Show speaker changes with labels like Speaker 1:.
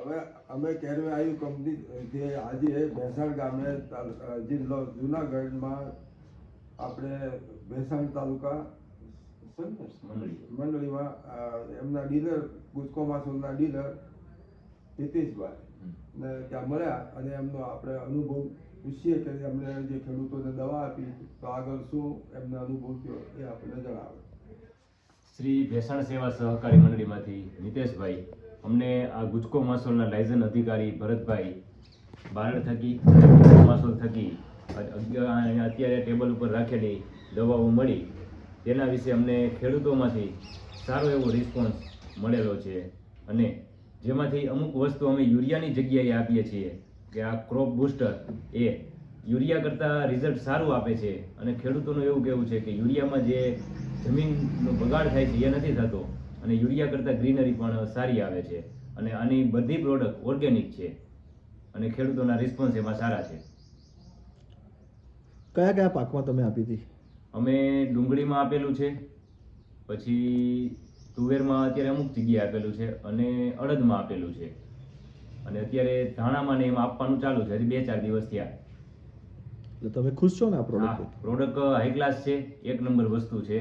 Speaker 1: હવે અમે કેરવે આવ્યું કંપની જે આજે ભેસાણ ગામે જિલ્લો જુનાગઢમાં આપણે ભેસાણ તાલુકા મંડળીમાં એમના ડીલર ગુજકો માસોલના ડીલર હિતેશભાઈ ને ત્યાં મળ્યા અને એમનો આપણે અનુભવ પૂછીએ કે એમને જે ખેડૂતોને દવા આપી તો આગળ શું એમનો અનુભવ થયો એ આપણને જણાવે.
Speaker 2: શ્રી ભેસાણ સેવા સહકારી મંડળીમાંથી નિતેશભાઈ અમને આ ગુજકો માસોલના લાયઝન અધિકારી ભરતભાઈ બારડ થકી માસોલ થકી અત્યારે ટેબલ ઉપર રાખેલી દવાઓ મળી તેના વિશે અમને ખેડૂતોમાંથી સારો એવો રિસ્પોન્સ મળેલો છે અને જેમાંથી અમુક વસ્તુ અમે યુરિયાની જગ્યાએ આપીએ છીએ કે આ ક્રોપ બૂસ્ટર એ યુરિયા કરતાં રિઝલ્ટ સારું આપે છે અને ખેડૂતોનું એવું કહેવું છે કે યુરિયામાં જે જમીનનો બગાડ થાય છે એ નથી થતો અને યુરિયા કરતાં ગ્રીનરી પણ સારી આવે છે અને આની બધી પ્રોડક્ટ ઓર્ગેનિક છે અને ખેડૂતોના રિસ્પોન્સ એમાં સારા છે.
Speaker 3: કયા કયા પાકમાં તમે આપી હતી?
Speaker 2: અમે ડુંગળીમાં આપેલું છે, પછી તુવેરમાં અત્યારે અમુક જગ્યાએ આપેલું છે અને અડદમાં આપેલું છે અને અત્યારે ધાણામાં ને એમાં આપવાનું ચાલુ છે. હજી 2-4 દિવસ થયા.
Speaker 3: એટલે તમે ખુશ છો ને આ પ્રોડક્ટ?
Speaker 2: પ્રોડક્ટ હાઈ ક્લાસ છે, 1 નંબર વસ્તુ છે